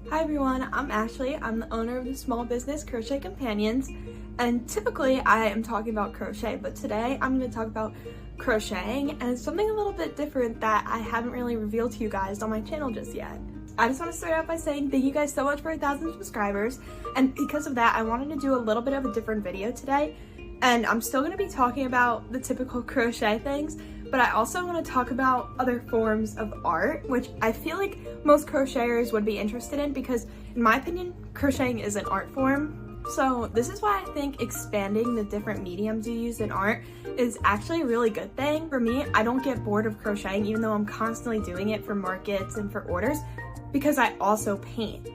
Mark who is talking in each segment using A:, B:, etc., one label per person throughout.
A: Hi everyone, I'm Ashley. I'm the owner of the small business Crochet Companions, and typically I am talking about crochet, but today I'm going to talk about crocheting and something a little bit different that I haven't really revealed to you guys on my channel just yet. I just want to start out by saying thank you guys so much for 1,000 subscribers, and because of that I wanted to do a little bit of a different video today, and I'm still going to be talking about the typical crochet things, but I also want to talk about other forms of art, which I feel like most crocheters would be interested in because, in my opinion, crocheting is an art form. So this is why I think expanding the different mediums you use in art is actually a really good thing. For me, I don't get bored of crocheting even though I'm constantly doing it for markets and for orders because I also paint.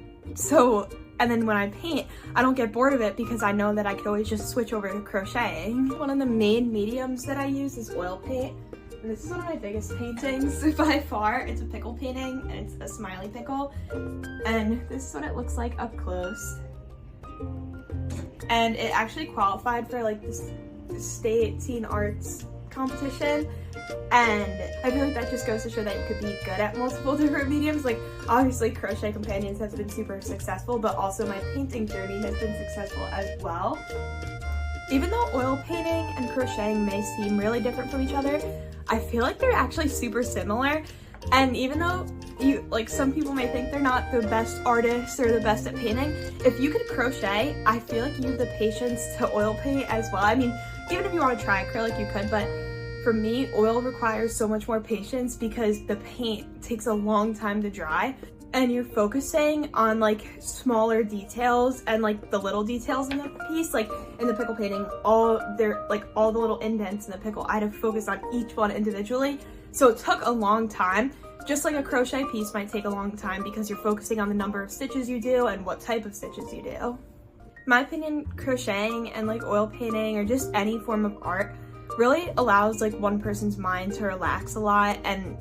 A: And then when I paint, I don't get bored of it because I know that I could always just switch over to crocheting. One of the main mediums that I use is oil paint. And this is one of my biggest paintings by far. It's a pickle painting and it's a smiley pickle. And this is what it looks like up close. And it actually qualified for like this state teen arts competition. And I feel like that just goes to show that you could be good at multiple different mediums. Like obviously Crochet Companions has been super successful, but also my painting journey has been successful as well. Even though oil painting and crocheting may seem really different from each other, I feel like they're actually super similar. And even though some people may think they're not the best artists or the best at painting, if you could crochet, I feel like you have the patience to oil paint as well. I mean, even if you want to try acrylic, you could, but for me, oil requires so much more patience because the paint takes a long time to dry. And you're focusing on like smaller details and like the little details in the piece. Like in the pickle painting, all the little indents in the pickle, I had to focus on each one individually. So it took a long time. Just like a crochet piece might take a long time because you're focusing on the number of stitches you do and what type of stitches you do. In my opinion, crocheting and like oil painting or just any form of art really allows like one person's mind to relax a lot, and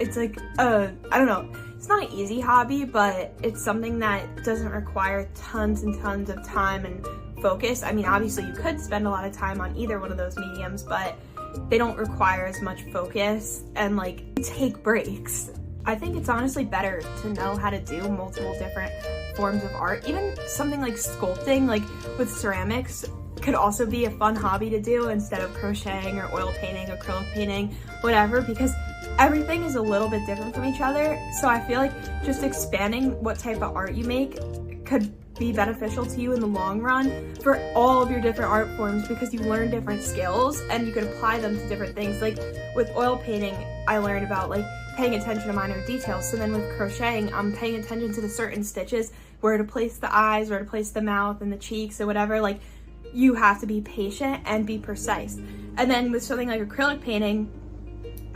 A: it's like I don't know, it's not an easy hobby, but it's something that doesn't require tons and tons of time and focus. I mean, obviously you could spend a lot of time on either one of those mediums, but they don't require as much focus and like take breaks. I think it's honestly better to know how to do multiple different forms of art. Even something like sculpting, like with ceramics, could also be a fun hobby to do instead of crocheting or oil painting, acrylic painting, whatever, because everything is a little bit different from each other. So I feel like just expanding what type of art you make could be beneficial to you in the long run for all of your different art forms because you learn different skills and you can apply them to different things. Like with oil painting, I learned about like paying attention to minor details. So then with crocheting, I'm paying attention to the certain stitches, where to place the eyes, where to place the mouth and the cheeks or whatever. Like you have to be patient and be precise. And then with something like acrylic painting,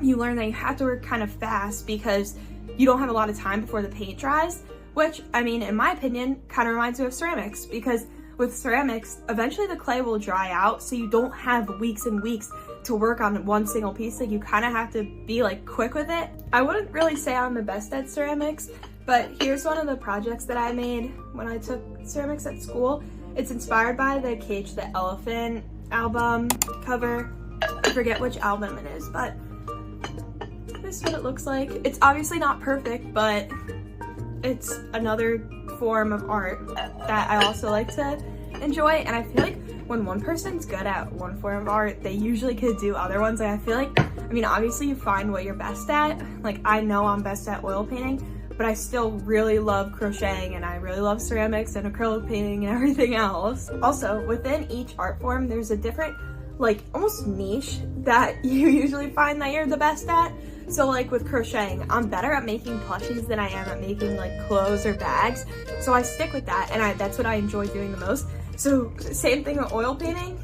A: you learn that you have to work kind of fast because you don't have a lot of time before the paint dries, which, I mean, in my opinion, kind of reminds me of ceramics, because with ceramics, eventually the clay will dry out, so you don't have weeks and weeks to work on one single piece. Like you kind of have to be like quick with it. I wouldn't really say I'm the best at ceramics, but here's one of the projects that I made when I took ceramics at school. It's inspired by the Cage the Elephant album cover. I forget which album it is, but this is what it looks like. It's obviously not perfect, but it's another form of art that I also like to enjoy. And I feel like when one person's good at one form of art, they usually could do other ones. Like I feel like, I mean, obviously you find what you're best at. Like I know I'm best at oil painting, but I still really love crocheting and I really love ceramics and acrylic painting and everything else. Also, within each art form, there's a different, like almost niche that you usually find that you're the best at. So like with crocheting, I'm better at making plushies than I am at making like clothes or bags. So I stick with that, and that's what I enjoy doing the most. So same thing with oil painting.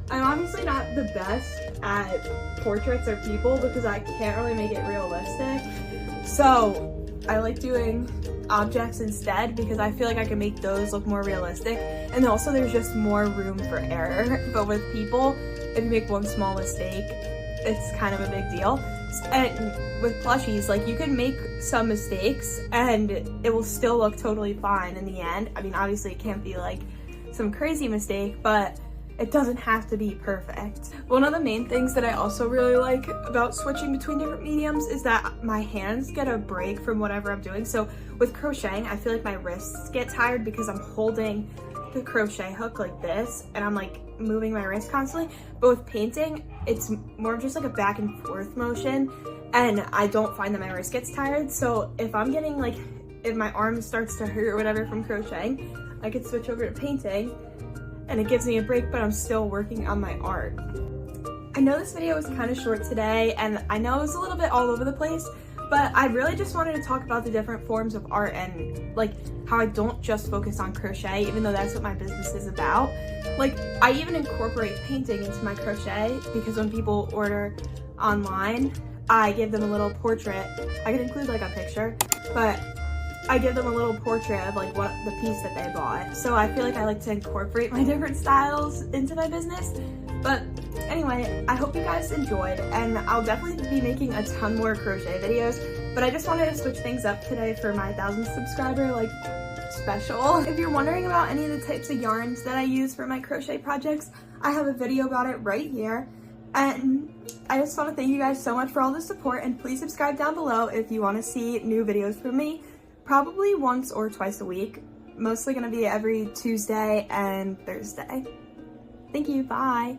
A: I'm obviously not the best at portraits or people because I can't really make it realistic. So I like doing objects instead because I feel like I can make those look more realistic, and also there's just more room for error. But with people, if you make one small mistake, it's kind of a big deal. And with plushies, like you can make some mistakes and it will still look totally fine in the end. I mean, obviously it can't be like some crazy mistake, but It doesn't have to be perfect. One of the main things that I also really like about switching between different mediums is that my hands get a break from whatever I'm doing. So with crocheting, I feel like my wrists get tired because I'm holding the crochet hook like this and I'm like moving my wrist constantly. But with painting, it's more just like a back and forth motion, and I don't find that my wrist gets tired. So if I'm getting like, if my arm starts to hurt or whatever from crocheting, I could switch over to painting and it gives me a break, but I'm still working on my art. I know this video was kind of short today, and I know it was a little bit all over the place, but I really just wanted to talk about the different forms of art and like how I don't just focus on crochet, even though that's what my business is about. Like, I even incorporate painting into my crochet because when people order online, I give them a little portrait. I can include like a picture, but I give them a little portrait of like what the piece that they bought. So I feel like I like to incorporate my different styles into my business. But anyway, I hope you guys enjoyed, and I'll definitely be making a ton more crochet videos, but I just wanted to switch things up today for my 1,000 subscriber like special. If you're wondering about any of the types of yarns that I use for my crochet projects, I have a video about it right here. And I just want to thank you guys so much for all the support, and please subscribe down below if you want to see new videos from me, probably once or twice a week. Mostly going to be every Tuesday and Thursday. Thank you, bye.